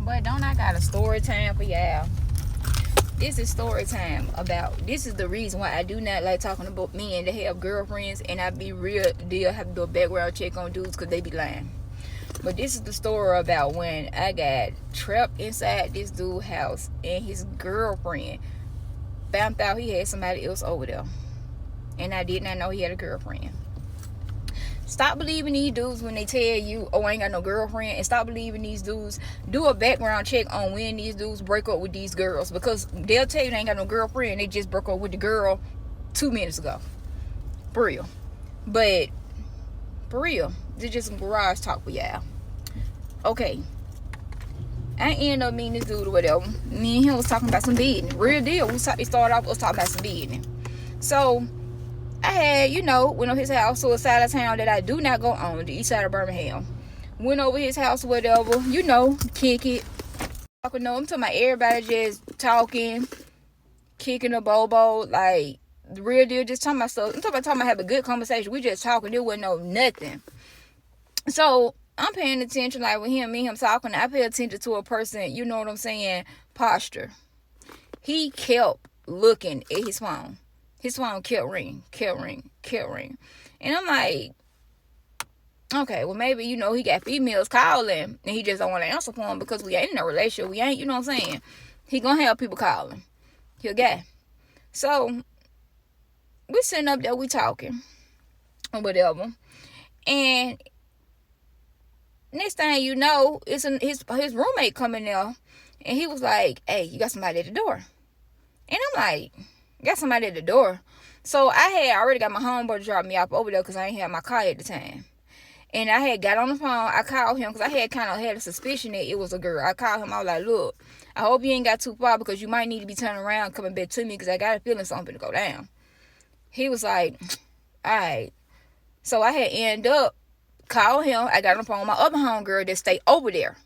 But don't I got a story time for y'all? This is story time about, this is the reason why I do not like talking about men that have girlfriends, and I be real deal have to do a background check on dudes because they be lying. But this is the story about when I got trapped inside this dude's house and his girlfriend found out he had somebody else over there. And I did not know he had a girlfriend. Stop believing these dudes when they tell you, oh, I ain't got no girlfriend. And stop believing these dudes. Do a background check on when these dudes break up with these girls. Because they'll tell you they ain't got no girlfriend. They just broke up with the girl 2 minutes ago. For real. But, for real, this is just some garage talk for y'all. Okay. I ended up meeting this dude or whatever. Me and him was talking about some business. Real deal. It started off us talking about some business. So, I had, went over his house to a side of town that I do not go on, the east side of Birmingham. Went over his house or whatever, kick it. I'm talking about everybody just talking, kicking a bobo, like, the real deal, just talking about stuff. I'm talking about having a good conversation. We just talking, there wasn't no nothing. So, I'm paying attention, like, with me and him talking, I pay attention to a person, you know what I'm saying, posture. He kept looking at his phone. His phone kept ringing. And I'm like, okay, well, maybe, he got females calling and he just don't want to answer for him because we ain't in a relationship. We ain't, you know what I'm saying? He gonna have people calling. He a guy. So, we sitting up there, we talking or whatever. And next thing you know, it's his roommate coming there. And he was like, hey, you got somebody at the door. And I'm like, got somebody at the door. So I had already got my homeboy to drop me off over there because I ain't had my car at the time. And I had got on the phone. I called him because I had kind of had a suspicion that it was a girl. I called him. I was like, look, I hope you ain't got too far because you might need to be turning around coming back to me because I got a feeling something to go down. He was like, all right. So I had ended up calling him. I got on the phone with my other homegirl that stayed over there.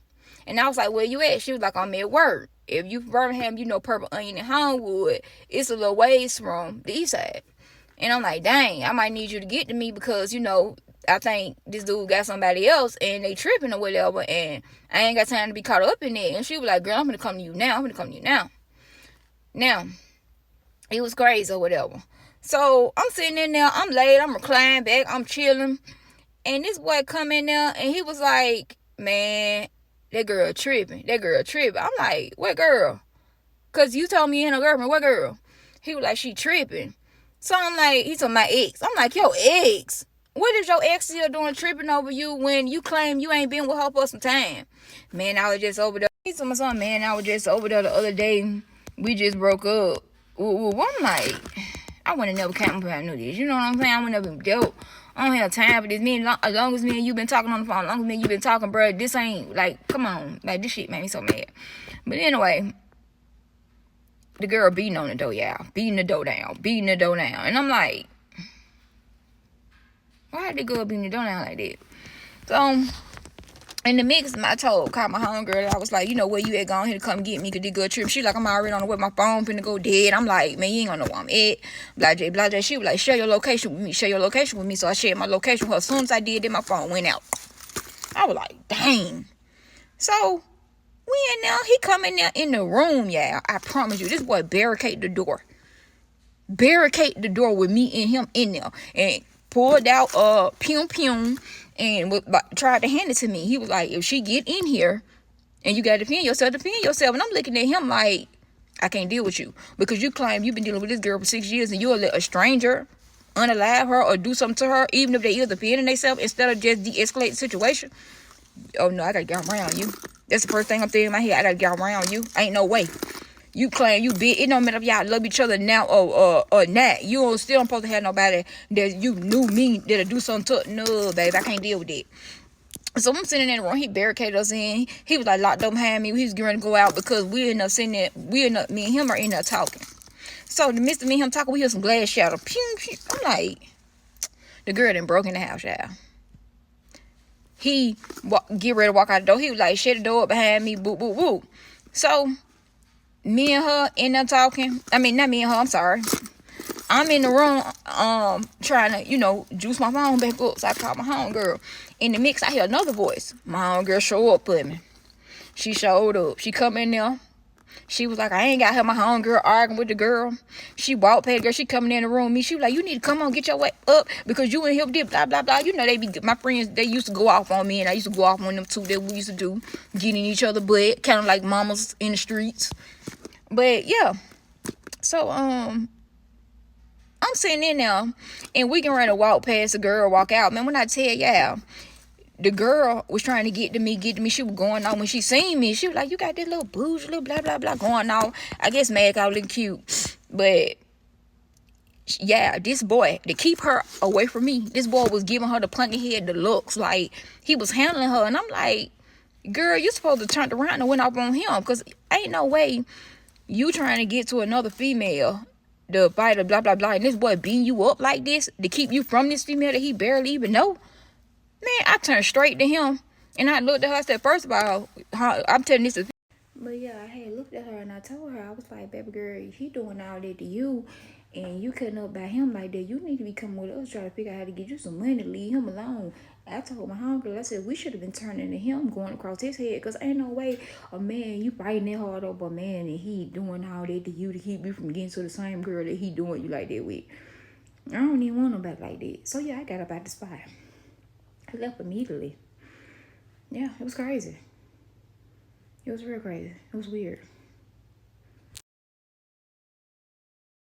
And I was like, where you at? She was like, I'm at work. If you from Birmingham, Purple Onion and Homewood, it's a little ways from the east side. And I'm like, dang, I might need you to get to me because, I think this dude got somebody else and they tripping or whatever. And I ain't got time to be caught up in it. And she was like, girl, I'm going to come to you now. Now, it was crazy or whatever. So I'm sitting in there. I'm laid. I'm reclining back. I'm chilling. And this boy come in there and he was like, man, that girl tripping. I'm like, what girl? Because you told me you ain't no girlfriend. What girl? He was like, she tripping. So I'm like, he told my ex. I'm like, yo, ex? What is your ex still doing tripping over you when you claim you ain't been with her for some time? Man, I was just over there. He told me something, man, I was just over there the other day. We just broke up. Ooh, I'm like, I wouldn't never count if I knew this. You know what I'm saying? I wouldn't never joke. I don't have time for this. As long as me and you been talking on the phone, as long as me and you been talking, bro, this ain't, like, come on. Like, this shit made me so mad. But anyway, the girl beating on the door, y'all. Beating the door down. And I'm like, why did the girl beating the door down like that? So, in the mix, I called my homegirl. I was like, where you at? Go on here to come get me because this girl trip. She like, I'm already on the way. My phone finna go dead. I'm like, man, you ain't gonna know where I'm at. Blah, blah. She was like, share your location with me. So I shared my location with her. As soon as I did, then my phone went out. I was like, dang. So, we in there. He come in there in the room, y'all. I promise you, this boy barricade the door. Barricade the door with me and him in there. And pulled out pum and tried to hand it to me. He was like, if she get in here and you gotta defend yourself. And I'm looking at him like, I can't deal with you because you claim you've been dealing with this girl for 6 years and you'll let a stranger unalive her or do something to her even if they is defending themselves instead of just de-escalate the situation. Oh no, I gotta get around you. That's the first thing I'm thinking in my head. I gotta get around you. Ain't no way. You claim you big. It don't matter if y'all love each other now or not. You still don't supposed to have nobody that you knew me that'll do something to. No, baby, I can't deal with it. So I'm sitting in the room. He barricaded us in. He was like locked up behind me. He was getting to go out because we end up sitting there. Me and him are in there talking. So in the midst of me and him talking, we hear some glass shatter. Pew, pew. I'm like, the girl done broke in the house, y'all. He get ready to walk out the door. He was like, shut the door up behind me. Boo, boo, boo. So me and her end up talking. I mean, not me and her. I'm sorry. I'm in the room, trying to, juice my phone back up. So I call my homegirl. In the mix, I hear another voice. My homegirl show up for me. She showed up. She come in there. She was like, I ain't got her, my homegirl arguing with the girl. She walked past the girl. She coming in the room. Me, she was like, you need to come on, get your way up because you and him did blah, blah, blah. You know, they be, my friends, they used to go off on me and I used to go off on them too. That we used to do, getting each other butt, kind of like mamas in the streets. But yeah, so, I'm sitting in there and we can run a walk past the girl, walk out. Man, when I tell y'all, the girl was trying to get to me. She was going on when she seen me. She was like, you got this little bougie, little blah, blah, blah going on. I guess Meg got looking cute. But, yeah, this boy, to keep her away from me, this boy was giving her the punky head, the looks. Like, he was handling her. And I'm like, girl, you supposed to turn around and went off on him. Because ain't no way you trying to get to another female, the fighter, blah, blah, blah. And this boy beating you up like this to keep you from this female that he barely even know. Man, I turned straight to him and I looked at her. I said, first of all, I'm telling this. But yeah, I had looked at her and I told her, I was like, baby girl, he doing all that to you and you cutting up by him like that. You need to be coming with us, trying to figure out how to get you some money, leave him alone. I told my homegirl, I said, we should have been turning to him, going across his head, because ain't no way a man, you fighting that hard over a man and he doing all that to you to keep you from getting to the same girl that he doing you like that with. I don't even want nobody like that. So yeah, I got up out the spot. I left immediately. Yeah, it was crazy. It was real crazy. It was weird.